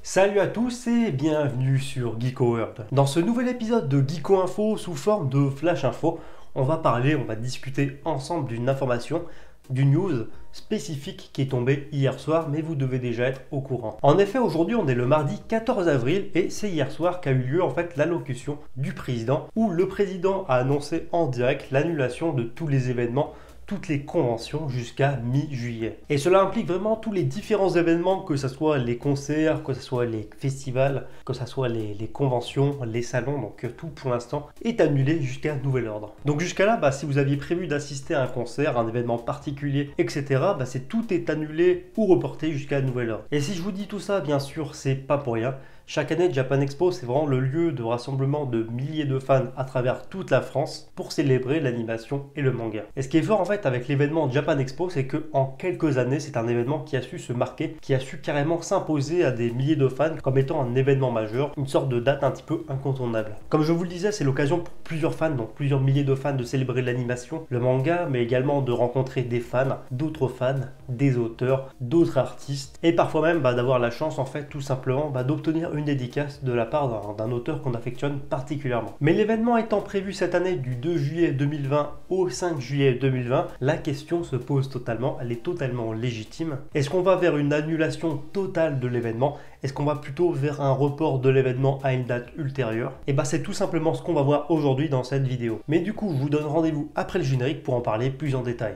Salut à tous et bienvenue sur Geeko World. Dans ce nouvel épisode de Geeko Info sous forme de Flash Info, on va discuter ensemble d'une information, d'une news spécifique qui est tombée hier soir, mais vous devez déjà être au courant. En effet, aujourd'hui, on est le mardi 14 avril et c'est hier soir qu'a eu lieu l'allocution du président, où le président a annoncé en direct l'annulation de tous les événements, toutes les conventions jusqu'à mi-juillet. Et cela implique vraiment tous les différents événements, que ce soit les concerts, que ce soit les festivals, que ce soit les conventions, les salons, donc tout pour l'instant est annulé jusqu'à nouvel ordre. Donc jusqu'à là, si vous aviez prévu d'assister à un concert, un événement particulier, etc., tout est annulé ou reporté jusqu'à nouvel ordre. Et si je vous dis tout ça, bien sûr, c'est pas pour rien. Chaque année, Japan Expo, c'est vraiment le lieu de rassemblement de milliers de fans à travers toute la France pour célébrer l'animation et le manga. Et ce qui est fort avec l'événement Japan Expo, c'est que en quelques années, c'est un événement qui a su se marquer, qui a su carrément s'imposer à des milliers de fans comme étant un événement majeur, une sorte de date un petit peu incontournable. Comme je vous le disais, c'est l'occasion pour plusieurs fans, donc plusieurs milliers de fans, de célébrer l'animation, le manga, mais également de rencontrer des fans, d'autres fans, des auteurs, d'autres artistes, et parfois même d'avoir la chance tout simplement d'obtenir une dédicace de la part d'un auteur qu'on affectionne particulièrement. Mais l'événement étant prévu cette année du 2 juillet 2020 au 5 juillet 2020, la question se pose totalement, elle est totalement légitime. Est-ce qu'on va vers une annulation totale de l'événement? Est-ce qu'on va plutôt vers un report de l'événement à une date ultérieure? Et c'est tout simplement ce qu'on va voir aujourd'hui dans cette vidéo. Mais du coup, je vous donne rendez-vous après le générique pour en parler plus en détail.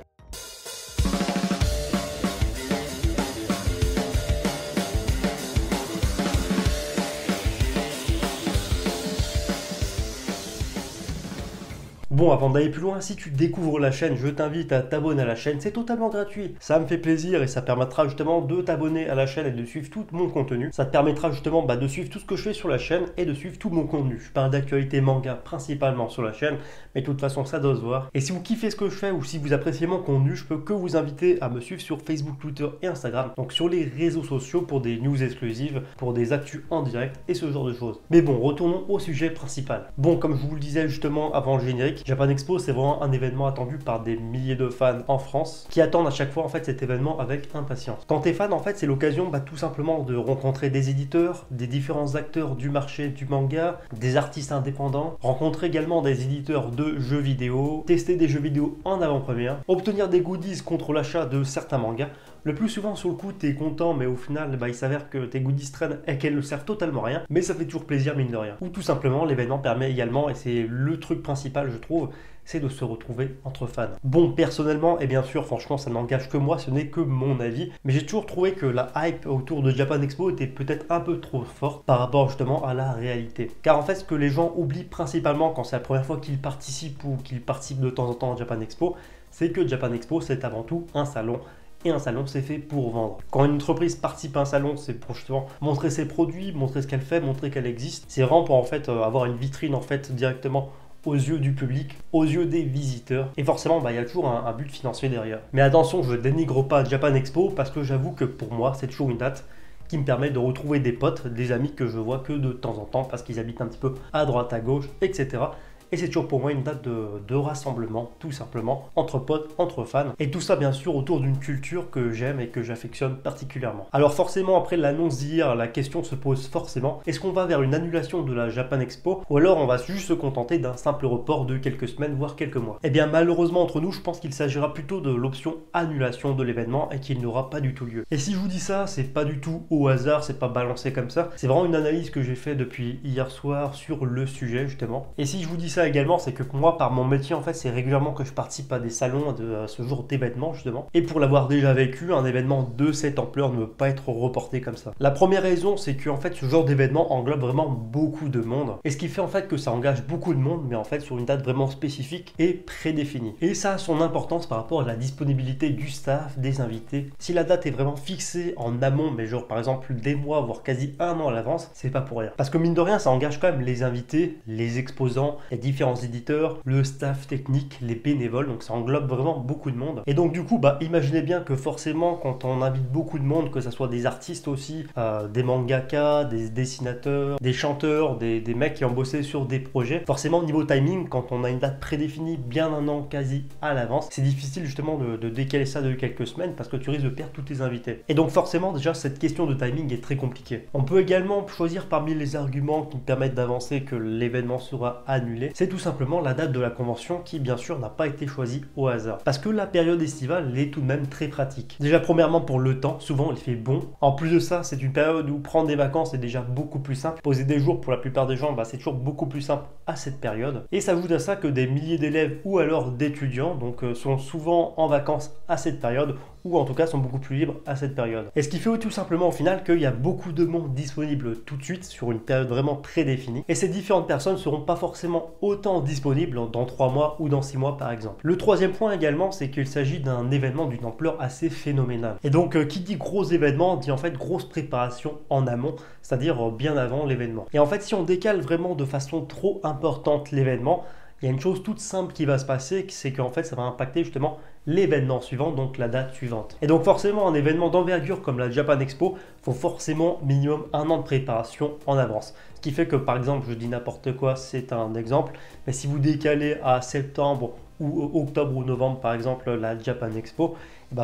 Bon, avant d'aller plus loin, si tu découvres la chaîne, je t'invite à t'abonner à la chaîne, c'est totalement gratuit. Ça me fait plaisir et ça permettra justement de t'abonner à la chaîne et de suivre tout mon contenu. Ça te permettra justement de suivre tout ce que je fais sur la chaîne et de suivre tout mon contenu. Je parle d'actualité manga principalement sur la chaîne, mais de toute façon ça doit se voir. Et si vous kiffez ce que je fais ou si vous appréciez mon contenu, je peux que vous inviter à me suivre sur Facebook, Twitter et Instagram, donc sur les réseaux sociaux pour des news exclusives, pour des actus en direct et ce genre de choses. Mais bon, retournons au sujet principal. Bon, comme je vous le disais justement avant le générique, Japan Expo, c'est vraiment un événement attendu par des milliers de fans en France qui attendent à chaque fois cet événement avec impatience. Quand tu es fan, c'est l'occasion tout simplement de rencontrer des éditeurs, des différents acteurs du marché du manga, des artistes indépendants, rencontrer également des éditeurs de jeux vidéo, tester des jeux vidéo en avant-première, obtenir des goodies contre l'achat de certains mangas. Le plus souvent sur le coup t'es content, mais au final il s'avère que tes goodies traînent et qu'elles ne servent totalement à rien, mais ça fait toujours plaisir mine de rien. Ou tout simplement l'événement permet également, et c'est le truc principal je trouve, c'est de se retrouver entre fans. Bon, personnellement, et bien sûr, franchement, ça n'engage que moi, ce n'est que mon avis, mais j'ai toujours trouvé que la hype autour de Japan Expo était peut-être un peu trop forte par rapport justement à la réalité. Car ce que les gens oublient principalement quand c'est la première fois qu'ils participent ou qu'ils participent de temps en temps à Japan Expo, c'est que Japan Expo, c'est avant tout un salon. Et un salon, c'est fait pour vendre. Quand une entreprise participe à un salon, c'est pour justement montrer ses produits, montrer ce qu'elle fait, montrer qu'elle existe. C'est vraiment pour avoir une vitrine directement aux yeux du public, aux yeux des visiteurs. Et forcément, il y a toujours un but financier derrière. Mais attention, je ne dénigre pas Japan Expo parce que j'avoue que pour moi, c'est toujours une date qui me permet de retrouver des potes, des amis que je vois que de temps en temps parce qu'ils habitent un petit peu à droite, à gauche, etc. Et c'est toujours pour moi une date de rassemblement, tout simplement, entre potes, entre fans. Et tout ça, bien sûr, autour d'une culture que j'aime et que j'affectionne particulièrement. Alors forcément, après l'annonce d'hier, la question se pose forcément, est-ce qu'on va vers une annulation de la Japan Expo ou alors on va juste se contenter d'un simple report de quelques semaines, voire quelques mois? Eh bien, malheureusement, entre nous, je pense qu'il s'agira plutôt de l'option annulation de l'événement et qu'il n'aura pas du tout lieu. Et si je vous dis ça, c'est pas du tout au hasard, c'est pas balancé comme ça. C'est vraiment une analyse que j'ai fait depuis hier soir sur le sujet, justement. Et si je vous dis ça également, c'est que moi, par mon métier, c'est régulièrement que je participe à des salons de ce genre d'événements, justement. Et pour l'avoir déjà vécu, un événement de cette ampleur ne peut pas être reporté comme ça. La première raison, c'est que ce genre d'événement englobe vraiment beaucoup de monde. Et ce qui fait que ça engage beaucoup de monde, mais sur une date vraiment spécifique et prédéfinie. Et ça a son importance par rapport à la disponibilité du staff, des invités. Si la date est vraiment fixée en amont, mais par exemple des mois, voire quasi un an à l'avance, c'est pas pour rien. Parce que mine de rien, ça engage quand même les invités, les exposants, les différents éditeurs, le staff technique, les bénévoles, donc ça englobe vraiment beaucoup de monde. Et donc du coup, imaginez bien que forcément quand on invite beaucoup de monde, que ce soit des artistes aussi, des mangaka, des dessinateurs, des chanteurs, des mecs qui ont bossé sur des projets, forcément au niveau timing, quand on a une date prédéfinie bien un an quasi à l'avance, c'est difficile justement de décaler ça de quelques semaines parce que tu risques de perdre tous tes invités. Et donc forcément déjà cette question de timing est très compliquée. On peut également choisir parmi les arguments qui permettent d'avancer que l'événement sera annulé, c'est tout simplement la date de la convention qui bien sûr n'a pas été choisie au hasard. Parce que la période estivale elle est tout de même très pratique. Déjà premièrement pour le temps, souvent il fait bon. En plus de ça, c'est une période où prendre des vacances est déjà beaucoup plus simple. Poser des jours pour la plupart des gens, c'est toujours beaucoup plus simple à cette période. Et ça ajoute à ça que des milliers d'élèves ou alors d'étudiants sont souvent en vacances à cette période, ou en tout cas sont beaucoup plus libres à cette période. Et ce qui fait tout simplement au final qu'il y a beaucoup de monde disponible tout de suite sur une période vraiment prédéfinie, et ces différentes personnes ne seront pas forcément autant disponibles dans 3 mois ou dans 6 mois par exemple. Le troisième point également, c'est qu'il s'agit d'un événement d'une ampleur assez phénoménale. Et donc qui dit gros événement dit en fait grosse préparation en amont, c'est-à-dire bien avant l'événement. Et en fait si on décale vraiment de façon trop importante l'événement, il y a une chose toute simple qui va se passer, c'est qu'en fait ça va impacter justement l'événement suivant, donc la date suivante. Et donc forcément un événement d'envergure comme la Japan Expo, il faut forcément minimum 1 an de préparation en avance. Ce qui fait que par exemple, je dis n'importe quoi, c'est un exemple, mais si vous décalez à septembre ou octobre ou novembre par exemple la Japan Expo,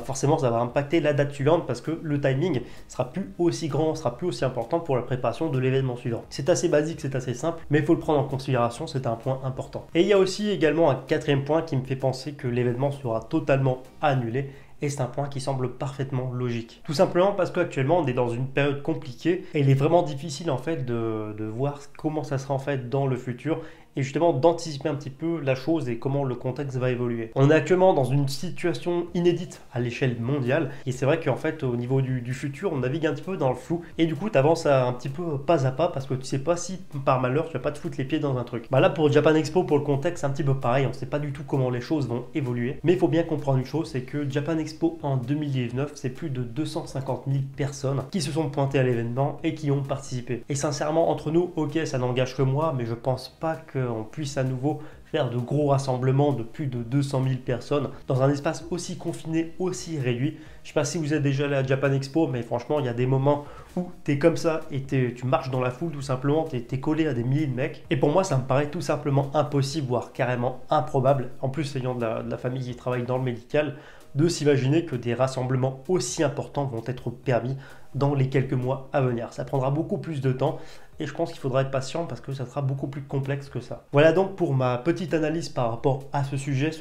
forcément ça va impacter la date suivante parce que le timing sera plus aussi grand, sera plus aussi important pour la préparation de l'événement suivant. C'est assez basique, c'est assez simple, mais il faut le prendre en considération, c'est un point important. Et il y a aussi également un quatrième point qui me fait penser que l'événement sera totalement annulé. Et c'est un point qui semble parfaitement logique. Tout simplement parce qu'actuellement on est dans une période compliquée et il est vraiment difficile en fait de voir comment ça sera en fait dans le futur et justement d'anticiper un petit peu la chose et comment le contexte va évoluer. On est actuellement dans une situation inédite à l'échelle mondiale et c'est vrai qu'en fait au niveau du futur on navigue un petit peu dans le flou et du coup tu avances un petit peu pas à pas parce que tu sais pas si par malheur tu vas pas te foutre les pieds dans un truc. Là pour Japan Expo, pour le contexte c'est un petit peu pareil, on sait pas du tout comment les choses vont évoluer, mais il faut bien comprendre une chose, c'est que Japan Expo en 2019 c'est plus de 250 000 personnes qui se sont pointées à l'événement et qui ont participé. Et sincèrement entre nous, ok ça n'engage que moi, mais je pense pas qu'on puisse à nouveau faire de gros rassemblements de plus de 200 000 personnes dans un espace aussi confiné, aussi réduit. Je sais pas si vous êtes déjà allé à Japan Expo, mais franchement, il y a des moments où tu es comme ça et tu marches dans la foule tout simplement, tu es collé à des milliers de mecs. Et pour moi, ça me paraît tout simplement impossible, voire carrément improbable, en plus ayant de la famille qui travaille dans le médical, de s'imaginer que des rassemblements aussi importants vont être permis dans les quelques mois à venir. Ça prendra beaucoup plus de temps et je pense qu'il faudra être patient parce que ça sera beaucoup plus complexe que ça. Voilà donc pour ma petite analyse par rapport à ce sujet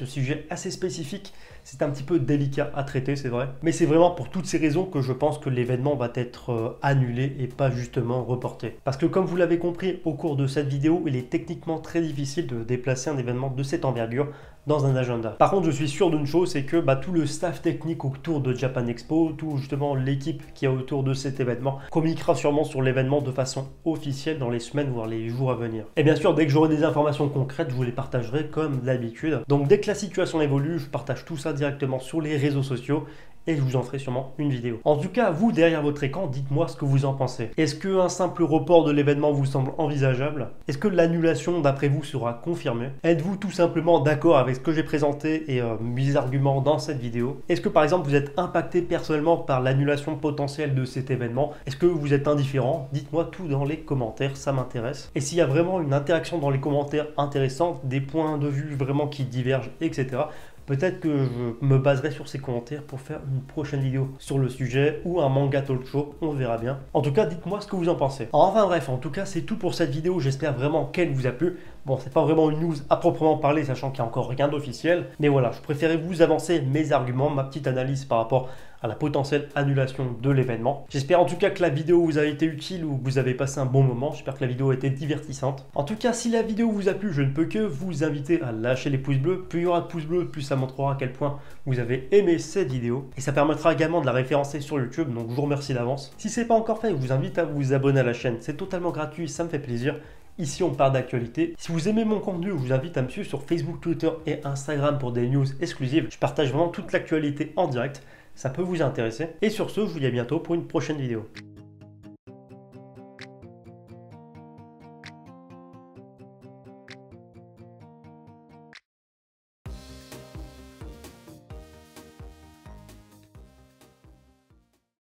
assez spécifique. C'est un petit peu délicat à traiter, c'est vrai, mais c'est vraiment pour toutes ces raisons que je pense que l'événement va être annulé et pas justement reporté. Parce que comme vous l'avez compris au cours de cette vidéo, il est techniquement très difficile de déplacer un événement de cette envergure dans un agenda. Par contre, je suis sûr d'une chose, c'est que tout le staff technique autour de Japan Expo, tout justement l'équipe qui est autour de cet événement, communiquera sûrement sur l'événement de façon officielle dans les semaines voire les jours à venir. Et bien sûr, dès que j'aurai des informations concrètes, je vous les partagerai comme d'habitude. Donc dès que la situation évolue, je partage tout ça directement sur les réseaux sociaux et je vous en ferai sûrement une vidéo. En tout cas, vous derrière votre écran, dites-moi ce que vous en pensez. Est-ce qu'un simple report de l'événement vous semble envisageable? Est-ce que l'annulation d'après vous sera confirmée? Êtes-vous tout simplement d'accord avec ce que j'ai présenté et mes arguments dans cette vidéo? Est-ce que par exemple vous êtes impacté personnellement par l'annulation potentielle de cet événement? Est-ce que vous êtes indifférent? Dites-moi tout dans les commentaires, ça m'intéresse. Et s'il y a vraiment une interaction dans les commentaires intéressante, des points de vue vraiment qui divergent, etc., peut-être que je me baserai sur ces commentaires pour faire une prochaine vidéo sur le sujet ou un manga talk show, on verra bien. En tout cas, dites-moi ce que vous en pensez. Enfin bref, en tout cas, c'est tout pour cette vidéo. J'espère vraiment qu'elle vous a plu. Bon, c'est pas vraiment une news à proprement parler, sachant qu'il n'y a encore rien d'officiel. Mais voilà, je préférais vous avancer mes arguments, ma petite analyse par rapport à la potentielle annulation de l'événement. J'espère en tout cas que la vidéo vous a été utile ou que vous avez passé un bon moment. J'espère que la vidéo a été divertissante. En tout cas, si la vidéo vous a plu, je ne peux que vous inviter à lâcher les pouces bleus. Plus il y aura de pouces bleus, plus ça montrera à quel point vous avez aimé cette vidéo. Et ça permettra également de la référencer sur YouTube, donc je vous remercie d'avance. Si ce n'est pas encore fait, je vous invite à vous abonner à la chaîne. C'est totalement gratuit, ça me fait plaisir. Ici, on parle d'actualité. Si vous aimez mon contenu, je vous invite à me suivre sur Facebook, Twitter et Instagram pour des news exclusives. Je partage vraiment toute l'actualité en direct. Ça peut vous intéresser. Et sur ce, je vous dis à bientôt pour une prochaine vidéo.